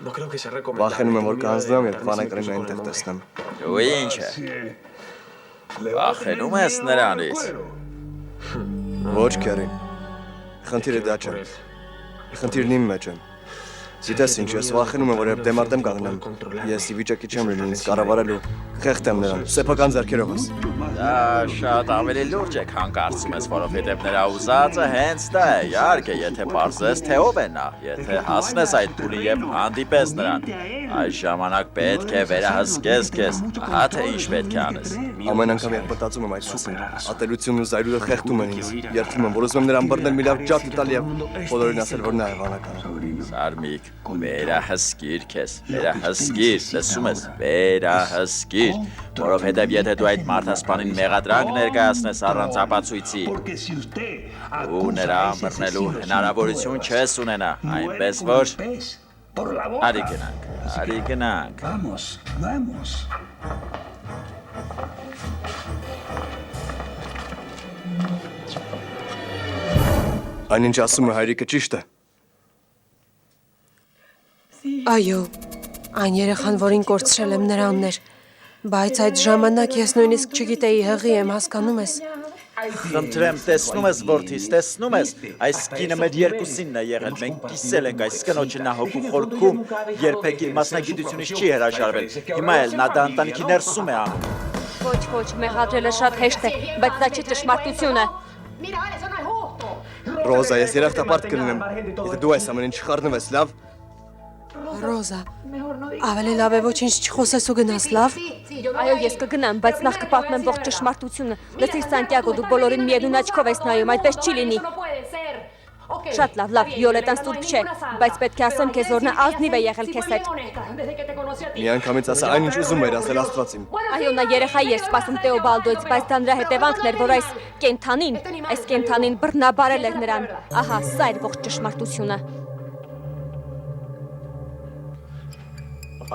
Վախենում եմ, որ կհանձնեմ, երբ վանակրին այնտեղ տեսնեմ։ Ու ինչ է։ Վախենում ես նրանից։ Ոչ, Քերի։ Խնդիրը դա չէ։ Խնդիրն իմ մեջ է։ Գիտես ինչ, ես վախենում եմ, որ երբ դեմարտեմ կանգնեմ, ես ի վիճակի չեմ լինի ինձ կառավարելու, խեղդեմ նրան, սեփական ձեռքերովս։ Դա շատ ավելի լուրջ է, քան կարծում ես, որովհետև նրա ուզածը հենց դա է, իհարկե, եթե պարզես, թե ով է նա, եթե հասնես այդ փուլին եւ հանդիպես նրան, այս ժամանակ պետք է վերահսկես քեզ, ահա թե ինչ պետք է անես։ Ամեն անգամ երբ մտածում եմ այդ սուպը, ատելությունն ու զայրույթը խեղդում են ինձ, երդվում եմ, որ ուզում եմ նրան բռնել մի լավ ջատ տալ եւ բոլորին ասել, որ նա է վանականը։ Սարմիկ, վերահսկիր քեզ, վերահսկիր, լսում ես, վերահսկիր, որովհետև եթե դու այդ մարդասպանին մեղադրանք ներկայացնես առանց ապացույցի, ու նրա մռնելու հնարավորություն չես ունենա, այնպես որ արի գնանք։ Այն ինչ ասում է հայրիկը ճիշտ է։ Այո, այն երեխան, որին կորցրել եմ նրանն էր, բայց այդ ժամանակ ես նույնիսկ չգիտեի հղի եմ, հասկանում ես։ Խնդրեմ, տեսնում ես որդիս, տեսնում ես, այս կինը մեր երկուսինն է եղել, մենք կիսել ենք այս կնոջը նա հոգու խորքում, երբեք իր մասնագիտությունից չի հրաժարվել, հիմա էլ նա դա ընտանիքի ներսում է անում։ Ոչ, մեղադրելը շատ հեշտ է, բայց դա չի ճշմարտությունը։ Ռոզա, ես երախտապարտ կլինեմ, եթե դու այս ամեն ինչ չխառնվես, լավ։ Ռոզա, ավելի լավ է ոչինչ չխոսես ու գնաս, լավ։ Այո, ես կգնամ, բայց նախ կպատմեմ ողջ ճշմարտությունը։ Լսիր Սանտիագո, դու բոլորին միևնույն աչքով ես նայում, այդպես չի լինի։ Շատ լավ, Վիոլետան ստուրբ չէ, բայց պետք է ասեմ քեզ, որ նա ազնիվ է եղել քեզ հետ։ Միանգամից ասա այնինչ ուզում էր ասել Աստվածին։ Այո, նա երեխայի էր սպասում Տեոբալդոից, բայց դա նրա հետևանքն էր, որ այս կենթանին բռնաբարել էր նրան։ Ահա, սա էր ողջ ճշմարտությունը։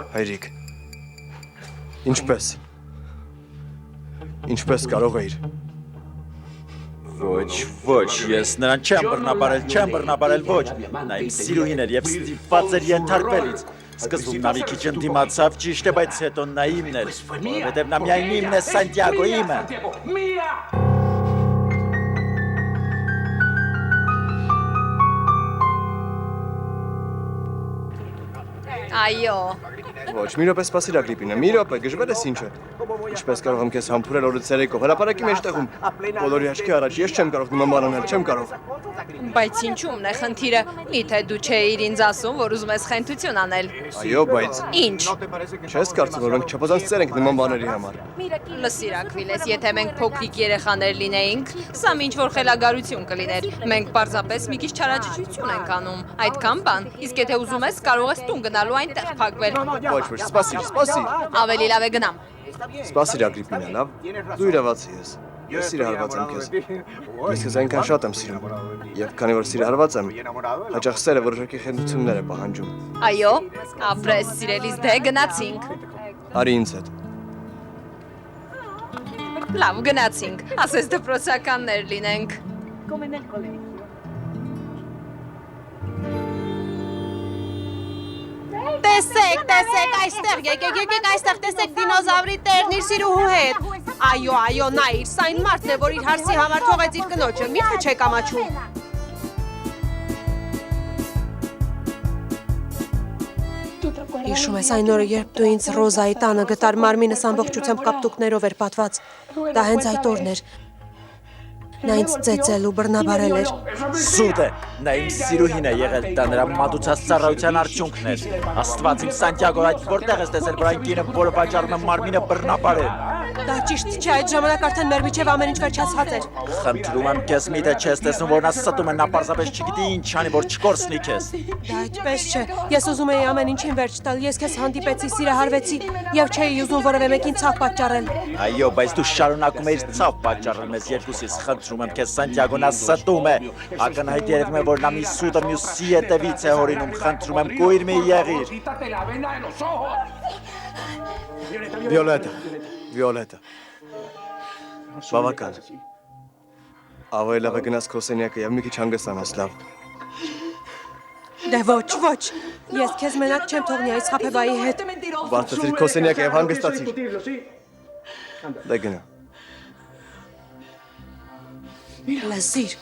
Հայրիկ, ինչպես կարող էիր։ Ոչ, ես նրան չեմ բռնաբարել, ոչ։ Նա իմ սիրուհին էր և ստիպված էր ենթարկվելից։ Սկզբում նա մի քիչ ընդդիմացավ, ճիշտ է, բայց հետո նա իմն էր, որովհետև նա միայն իմն է, Սանտիագո, իմը։ Այո։ Ոչ, մի րոպե սպասիր Ագրիպինա, մի րոպե, գժվել ես ինչ է։ Ինչպես կարող եմ քեզ համբուրել օրը ցերեկով, հրապարակի մեջտեղում։ Բոլորի աչքի առաջ ես չեմ կարող նման բան անել, չեմ կարող։ Բայց ինչու՞մն է խնդիրը։ Միթե դու չէիր ինձ ասում, որ ուզում ես խենթություն անել։ Այո, բայց Ինչ։ չես կարծում, որ մենք չափազանցներ ենք նման բաների համար։ Լսիր Ակվիլես, եթե մենք փոքրիկ երեխաներ լինեինք, սա ինչ որ խելագարություն կլիներ։ Մենք պարզապես մի քիչ չարաճճություն ենք անում։ Այդքան բան։ Իսկ եթե ուզում ես, կարող ես տուն գնալու այնտեղ փակվել։ Ոչ, սպասիր։ Ավելի լավ է գնամ։ Սպասիր Ագրիպինա, լավ։ Դու իրավացի ես։ Ես սիրահարված եմ քեզ։ Ես քեզ այնքան շատ եմ սիրում։ Եվ քանի որ սիրահարված եմ, հաճախ սերը որոշակի խենթություններ է պահանջում։ Այո, ապրես սիրելիս դե գնացինք։ Արի ինձ հետ։ Լավ գնացինք։ Ասես դպրոցականներ լինենք։ Տեսեք, այստեղ, եկեք այստեղ, տեսեք դինոզավրի տերն իր սիրուհու հետ։ Այո, նայիր, սա այն մարդն է, որ իր հարսի համար թողեց իր կնոջը, միթե չեք ամաչում։ Հիշում ես այն օրը, երբ դու ինձ Ռոզայի տանը գտար, մարմինս ամբողջությամբ կապտուկներով էր պատված։ Դա հենց այդ օրն էր։ Նա ինձ ծեծել ու բռնաբարել էր։ Սուտ է, նա իմ սիրուհին է եղել, դա նրա մատուցած ծառայության արդյունքն էր։ Աստված իմ Սանտիագո, այդ որտեղ ես տեսել, որ այն կինը, որը վաճառում է մարմինը բռնաբարել։ Դա ճիշտ չէ, այդ ժամանակ արդեն մեր միջև ամեն ինչ վերջացած էր։ Խնդրում եմ քեզ, միթե չես տեսնում, որ նա ստում է, նա պարզապես չգիտի ինչ անի, որ չկորցնի քեզ։ Դա այդպես չէ։ Ես ուզում էի ամեն ինչին վերջ տալ։ Ես քեզ հանդիպեցի, սիրահարվեցի եւ չէի ուզում որևէ մեկին ցավ պատճառել։ Այո, բայց դու շարունակում ես ցավ պատճառել մեզ երկուսից։ Խնդրում եմ քեզ, Սանտիագոն նա ստում է։ Ակնհայտ երևում է, որ նա մի սուտը մյուսի հետևից է հորինում։ Խնդրում եմ կույր մի եղիր։ Վիոլետա։ Բավական։ Ավելի լավ է գնաս քո սենյակը եւ մի քիչ հանգստանաս, լավ։ Դե ոչ։ Ես քեզ մենակ չեմ թողնի այս խաբեբայի հետ։ Բարձրացիր քո սենյակը եւ հանգստացիր։ Դե գնա։ Լսիր,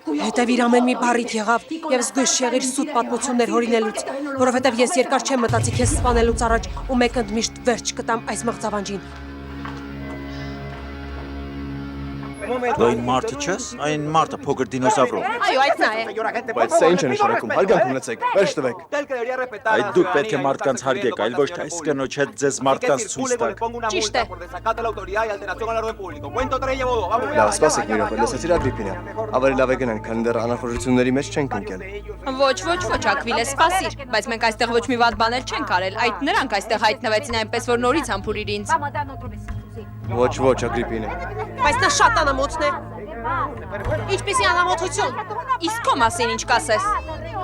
հետևիր ամեն մի բառիդ եղավ եւ զգույշ եղիր սուտ պատմություններ հորինելուց, որովհետեւ ես երկար չեմ մտածի քեզ սպանելուց առաջ ու մեկ ընդմիշտ վերջ կտամ այս մղձավանջին։ Դու այն մարդը չես, այն մարդը փոքր դինոզավրով։ Այո, այդ նա է։ Բայց սա ինչ է նշանակում, հարգանք ունեցեք, վերջ տվեք։ Այդ դուք պետք է մարդկանց հարգեք, այլ ոչ թե այս կնոջ հետ ձեզ մարդկանց ցույց տաք։ Ճիշտ է։ Լավ, սպասեք մի րոպե, լսեցիր Ագրիպինա։ Ավելի լավ է գնանք, քանի դեռ անախորժությունների մեջ չենք ընկել։ Ոչ, Ակվիլես, սպասիր, բայց մենք այստեղ ոչ մի վատ բաներ չենք արել։ Այդ նրանք այստեղ հայտնվեցին այնպես, որ նորից համբուրիր ինձ։ Ոչ, Ագրիպինա։ Բայց նա շատ անամոթն է։ Ինչպիսի անամոթություն։ Իսկ քո մասին ինչ կասես։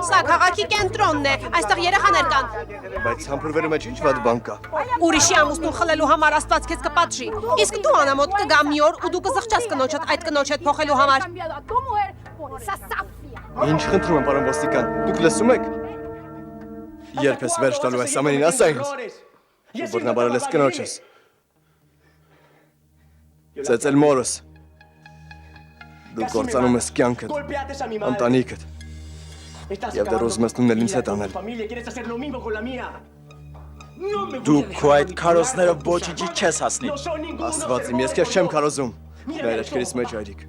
Սա քաղաքի կենտրոնն է, այստեղ երեխաներ կան։ Բայց համբուրվելու մեջ ինչ վատ բան կա։ Ուրիշի ամուսնուն խլելու համար Աստված քեզ կպատժի։ Իսկ դու անամոթ կգա մի օր ու դու կզղջաս կնոջդ այդ կնոջ հետ փոխելու համար։ Ինչ խնդրում եմ, պարոն ոստիկան, դուք լսում եք։ Երբ ես վերջ տալու այս ամենին, ասա ինձ։ Ու բռնաբարել ես կնոջս։ Ծեծել մորս։ Դու կործանում ես կյանքդ, ընտանիքդ։ Եվ դեռ ուզում ես նույնն ինձ հետ անել։ Դու քո այդ քարոզներով ոչինչի չես հասնի։ Աստված իմ, ես քեզ չեմ քարոզում։ Նայր աչքերիս մեջ այրիկ։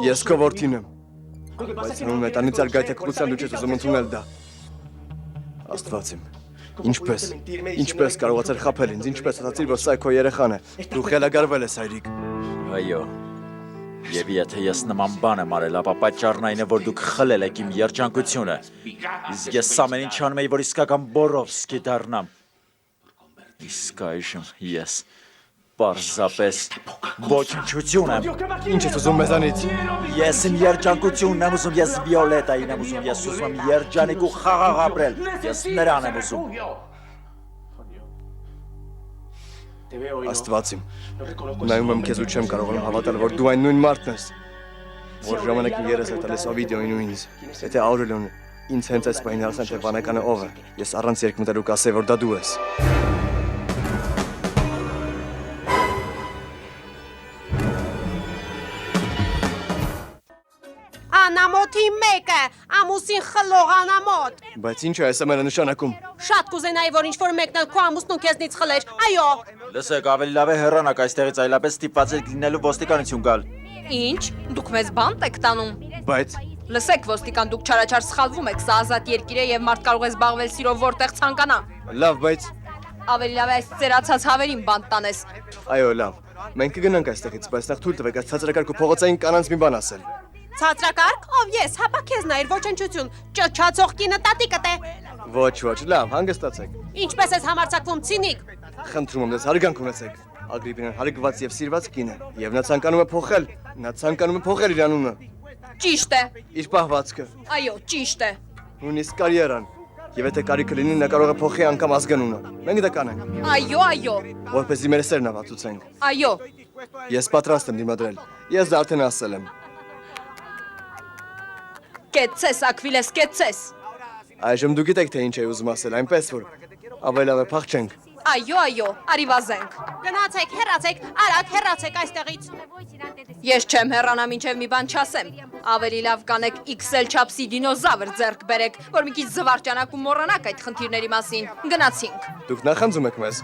Ես քո որդին եմ։ Բայց հնում մետանից արգայթակղության դու չես ուզում ընդունել դա։ Աստված իմ, Ինչպես կարողացար խաբել ինձ, ինչպես ասացիր, որ սա քո երեխան է։ Դու խելագարվել ես, հայրիկ։ Այո։ Եվ եթե ես նման բան եմ արել, ապա պատճառն այն է, որ դուք խլել եք իմ երջանկությունը։ Իսկ ես ամեն ինչ անում եի, որ իսկական Բորովսկի դառնամ։ Իսկ այժմ ես պարզապես ոչնչություն եմ։ Ինչ ես ուզում մեզանից։ Ես իմ երջանկությունն եմ ուզում, ես Վիոլետային եմ ուզում, ես ուզում եմ երջանիկ ու խաղաղ ապրել։ Ես նրան եմ ուզում։ Աստված իմ, նայում եմ քեզ ու չեմ կարողանում հավատալ, որ դու այն նույն մարդն ես, որ ժամանակին երես է տալիս Օվիդիոյին ու ինձ։ Եթե Աուրելիոն ինձ հենց այս պահին հարցնի, թե վանականը ով է, ես առանց երկմտելու կասեի, որ դա դու ես։ Անամոթի մեկը, ամուսին խլող անամոթ։ Բայց ինչ է այս ամենը նշանակում։ Շատ կուզենայի, որ ինչ-որ մեկն էլ քո ամուսնուն քեզնից խլեր։ Այո։ Լսեք, ավելի լավ է հեռանաք այստեղից, այլապես ստիպված եք լինելու ոստիկանություն գալ։ Ինչ, դուք մեզ բանտ եք տանում։ Բայց Լսեք, ոստիկան, դուք չարաչար սխալվում եք, սա ազատ երկիր է եւ մարդ կարող է զբաղվել սիրով որտեղ ցանկանա։ լավ, բայց Ավելի լավ է այս ծերացած հավերին բանտ տանես։ այո, լավ։ Մենք կգնանք այստեղից, բայց նախ թույլ տվեք այս ցածրակարգ ու փողոցային կանանց մի բան ասել։ Ցածրակարգ, ով ես, հապա քեզ նայր ոչնչություն։ Ճչացող կինը տատիկդ է։ Ոչ, լավ, հանգստացեք։ Ինչպես ես համարձակվում ցինիկ։ Խնդրում եմ, դες հարգանք ունեցեք։ Ագրիպինան հարգված եւ սիրված կին է, եւ նա ցանկանում է փոխել իր անունը, Ճիշտ է։ իր պահվածքը, Այո, ճիշտ է։ նույնիսկ կարիերան։ Եվ եթե կարիքը լինի, նա կարող է փոխի անգամ ազգանունը։ Մենք դա կանենք, Այո, որպեսզի մեր սերն ավարտացնենք։ այո։ Ես պատրաստ եմ դիմադրել։ Ես դա արդեն ասել եմ։ Կեցես, Ակվիլես, կեցես։ Այժմ դու գիտեք, թե ինչ է ուզում ասել, այնպես որ ավելի լավ է փախչենք։ Այո, արի վազենք։ Գնացեք, հեռացեք, արագ հեռացեք այստեղից։ Ես չեմ հեռանա մինչև մի բան չասեմ։ Ավելի լավ կանեք XL չափսի դինոզավր ձեռք բերեք, որ մի քիչ զվարճանակ ու մոռանաք այդ խնդիրների մասին։ Գնացինք։ Դուք նախանձում եք մեզ։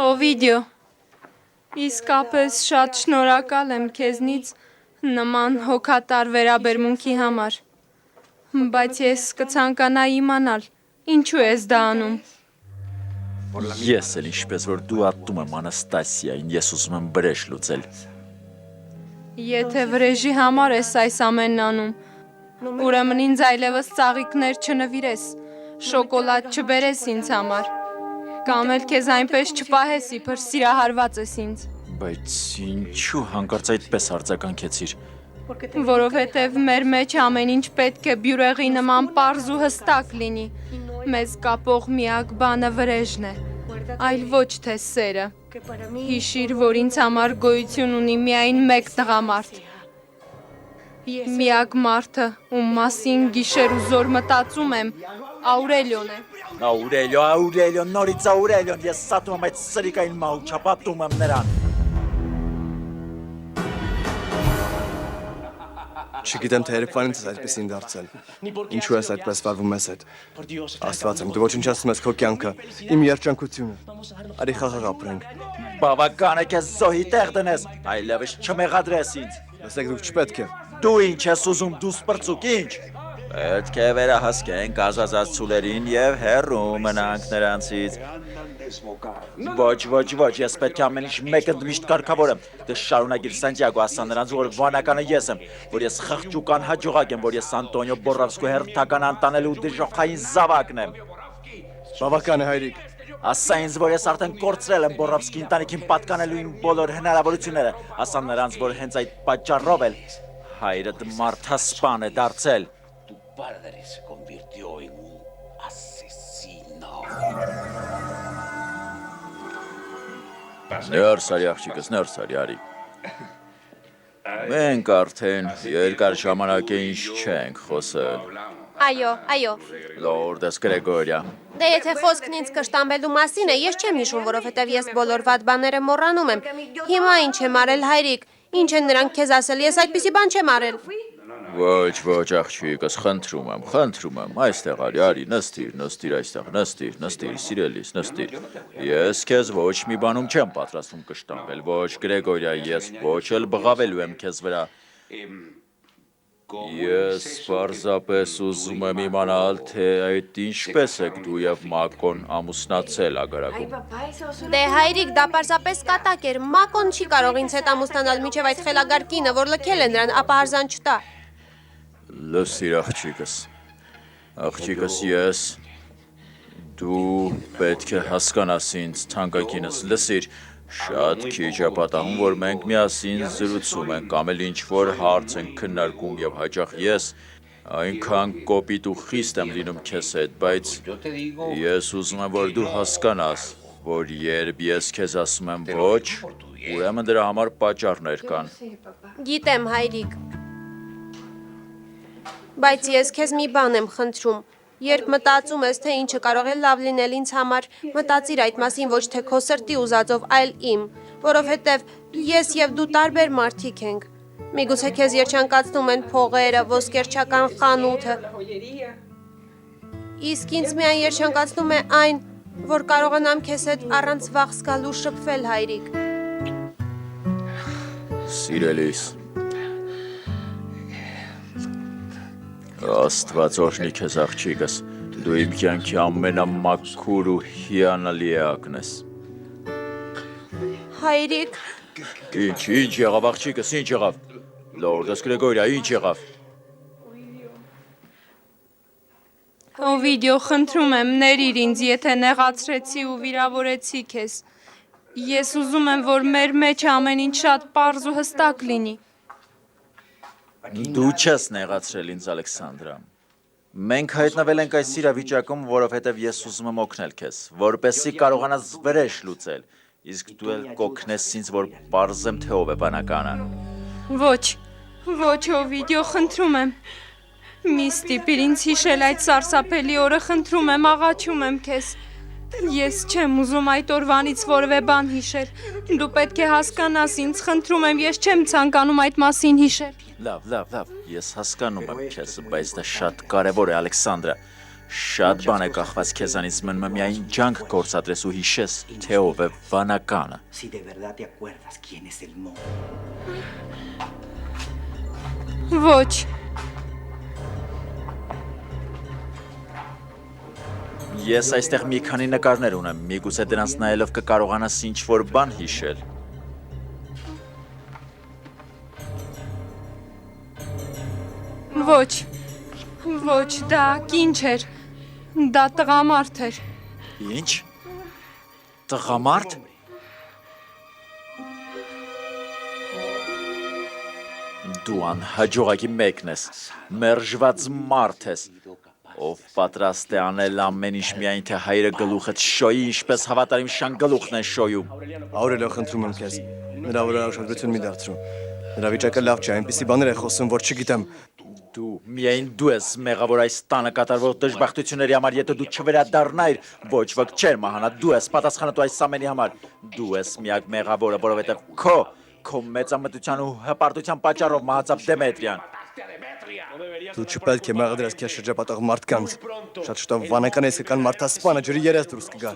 Օվիդիո, իսկապես շատ շնորհակալ եմ քեզնից նման հոգատար վերաբերմունքի համար։ Բայց ես կցանկանայի իմանալ, ինչու ես դա անում։ Ես էլ ինչպես որ դու ատում եմ Անաստասիային, ես ուզում եմ բրեժ լուծել։ Եթե վրեժի համար ես այս ամենն անում, ուրեմն ինձ այլևս ծաղիկներ չնվիրես, շոկոլադ չբերես ինձ համար, կամ էլ քեզ այնպես չպահես, իբր սիրահարված ես ինձ։ Բայց ինչու հանկարծ այդպես արձագանքեցիր։ Որովհետև մեր մեջ ամեն ինչ պետք է բյուրեղի նման պարզ ու հստակ լինի։ Մեզ կապող միակ բանը վրեժն է, այլ ոչ թե սերը։ Հիշիր, որ ինձ համար գոյություն ունի միայն մեկ տղամարդ։ Միակ մարդը, ում մասին գիշեր ու զոր մտածում եմ, Աուրելիոն է։ Աուրելիոն, նորից Աուրելիոն, ես սատում եմ այդ սրիկային մահուճա, պատում եմ նրան։ Չգիտեմ, թե երբվան ինձ այդպեսին դարձել։ Ինչու ես այդպես վարվում ես հետ։ Աստված իմ, դու ոչնչացնում ես քո կյանքը, իմ երջանկությունը։ Արի խաղաղ ապրենք։ Բավական է քեզ զոհի տեղ դնես, այլևս չմեղադրես ինձ։ Լսեք, դուք չպետք է։ Դու ինչ ես ուզում, դու սպրծուկ ինչ։ Պետք է վերահսկենք ազազած ցուլերին եւ հեռու մնանք նրանցից։ Ոչ, ես պետք է ամեն ինչ մեկ ընդմիշտ կարգավորեմ։ Դե շարունակիր Սանտիագո, ասա նրանց, որ վանականը ես եմ, որ ես խղճուկան հաջողակ եմ, որ ես Անտոնիո Բորովսկու հերթական անտանելու դժոխային զավակն եմ։ Բավական է, հայրիկ։ Ասա ինձ, որ ես արդեն կորցրել եմ Բորովսկի ընտանիքին պատկանելու իմ բոլոր հնարավորությունները։ Ասա նրանց, որ հենց այդ պատճառով էլ հայրդ մարդասպան է դարձել։ Tu padre se convirtió en un asesino. Ներս արի աղջիկս, ներս արի, արի։ Մենք արդեն երկար ժամանակ է ինչ չենք խոսել։ Այո։ Լորդես Գրեգորիա։ Դե եթե խոսքն ինձ կշտամբելու մասին է, ես չեմ հիշում, որովհետև ես բոլոր վատ բաները մոռանում եմ։ Հիմա ինչ եմ արել, հայրիկ։ Ինչ են նրանք քեզ ասել, ես այդպիսի բան չեմ արել։ Ոչ, աղջիկս, խնդրում եմ, այստեղ արի, նստիր այստեղ, նստիր, սիրելիս, նստիր։ Ես քեզ ոչ մի բանում չեմ պատրաստվում կշտամբել, ոչ Գրեգորիա, ես ոչ էլ բղավելու եմ քեզ վրա։ Ես պարզապես ուզում եմ իմանալ, թե այդ ինչպես եք դու և Մակոն ամուսնացել ագարակում։ Դե հայրիկ, դա պարզապես կատակ էր, Մակոն չի կարող ինձ հետ ամուսնանալ միջև այդ խելագար կինը, որ լքել է նրան, ապա հարզան չտա։ Լսիր աղջիկս ես, դու պետք է հասկանաս ինձ թանկագինս, լսիր, շատ քիչ է պատահում, որ մենք միասին զրուցում ենք, կամ էլ ինչ-որ հարց ենք քննարկում և հաճախ ես այնքան կոպիտ ու խիստ եմ լինում քեզ հետ, բայց ես ուզում եմ, որ դու հասկանաս, որ երբ ես քեզ ասում եմ ոչ, ուրեմն դրա համար պատճառներ կան։ Գիտեմ, հայրիկ։ Բայց ես քեզ մի բան եմ խնդրում։ Երբ մտածում ես, թե ինչը կարող է լավ լինել ինձ համար, մտածիր այդ մասին ոչ թե քո սրտի ուզածով, այլ իմ, որովհետև ես և դու տարբեր մարդիկ ենք։ Միգուցե քեզ երջանկացնում են փողերը, ոսկերչական խանութը։ Իսկ ինձ միայն երջանկացնում է այն, որ կարողանամ քեզ հետ առանց վախ զգալու շփվել, հայրիկ։ Սիրելիս, Աստված օրհնի քեզ աղջիկս, դու իմ կյանքի ամենամաքուր ու հիանալի էակն ես։ Հայրիկ։ Ինչ եղավ աղջիկս, ինչ եղավ։ Լորդես Գրեգորիա, ինչ եղավ։ Օվիդիո, խնդրում եմ, ներիր ինձ, եթե նեղացրեցի ու վիրավորեցի քեզ։ Ես ուզում եմ, որ մեր մեջ ամեն ինչ շատ պարզ ու հստակ լինի։ Դու չես նեղացրել ինձ, Ալեքսանդրա։ Մենք հայտնվել ենք այս իրավիճակում, որովհետև ես ուզում եմ օգնել քեզ, որպեսզի կարողանաս վրեժ լուծել, իսկ դու էլ կօգնես ինձ, որ պարզեմ, թե ով է բանականը։ Ոչ, Օվիդիո, խնդրում եմ։ Մի ստիպիր ինձ հիշել այդ սարսափելի օրը, խնդրում եմ, աղաչում եմ քեզ։ Ես չեմ ուզում այդ օրվանից որևէ բան հիշել։ Դու պետք է հասկանաս ինձ, խնդրում եմ, ես չեմ ցանկանում այդ մասին հիշել։ Լավ, ես հասկանում եմ քեզ, բայց դա շատ կարևոր է, Ալեքսանդրա։ Շատ բան է կախված քեզանից, մնում է միայն ջանք գործադրես ու հիշես, թե ով է վանականը։ Ոչ։ Ես այստեղ մի քանի նկարներ ունեմ, միգուցե դրանց նայելով կկարողանաս ինչ-որ բան հիշել։ Ոչ, դա կին չէր, դա տղամարդ էր։ Ինչ? Տղամարդ? Դու անհաջողակի մեկն ես, մերժված մարդ ես, ով պատրաստ է անել ամեն ինչ միայն թե հայրը գլուխդ շոյի, ինչպես հավատարիմ շան գլուխն են շոյում։ Աուրելիո, խնդրում եմ քեզ, նրա վրա ուշադրություն մի դարձրու։ Նրա վիճակը լավ չէ, այնպիսի բաներ է խոսում, որ չգիտեմ։ Միայն դու ես մեղավոր այս տանը կատարվող դժբախտությունների համար, եթե դու չվերադառնայիր, ոչ ոք չէր մահանա, դու ես պատասխանատու այս ամենի համար։ Դու ես միակ մեղավորը, որովհետև քո մեծամտության ու հպարտության պատճառով մահացավ Դեմետրիան։ Դու չպետք է մեղադրես քեզ շրջապատող մարդկանց։ Շատ շուտով վանական այսկական մարդասպանը ջրի երես դուրս կգա։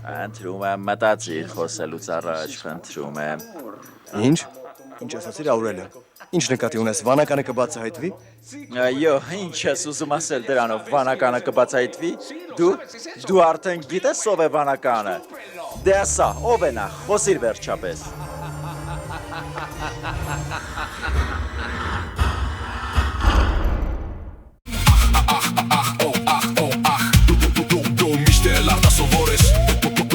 Խնդրում եմ մտածիր խոսելուց առաջ, խնդրում եմ։ Ինչ ասացիր, Աուրելիո։ Ինչ նկատի ունես, վանականը կբացահայտվի։ Այո, ինչ ես ուզում ասել դրանով, վանականը կբացահայտվի։ Դու արդեն գիտես ով է վանականը։ Դե ասա, ով է նա, խոսիր վերջապես։ Դու միշտ էլ արտասովոր ես,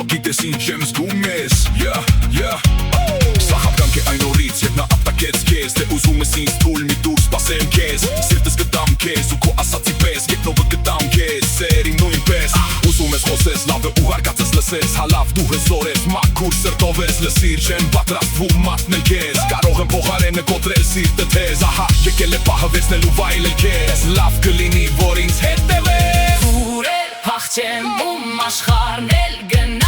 գիտես ինչ եմ զգում ես։ Սա հապկանք է այն օրից, երբ նա ապտակեց քեզ, թե ուզում ես ինձ թույլ մի դուր սպասեմ քեզ, սիրտս գտամ քեզ ու քո ասացի պես, երկնովը գտամ քեզ, սերի նույնպես, ուզում ես խոսես լավը ու հարկածս լսես, հալավ դու հզոր ես, մաքուր սրտով ես, լսիր չեն պատրաստվում մատնել քեզ, կարող եմ փոխարենը կոտրել սիրտը թեզ, ահա եկել է պահը վերցնելու վայելել քեզ, լավ կլինի որ ինձ հետևես, փուրել փախչեմ ու աշխարհն էլ գնա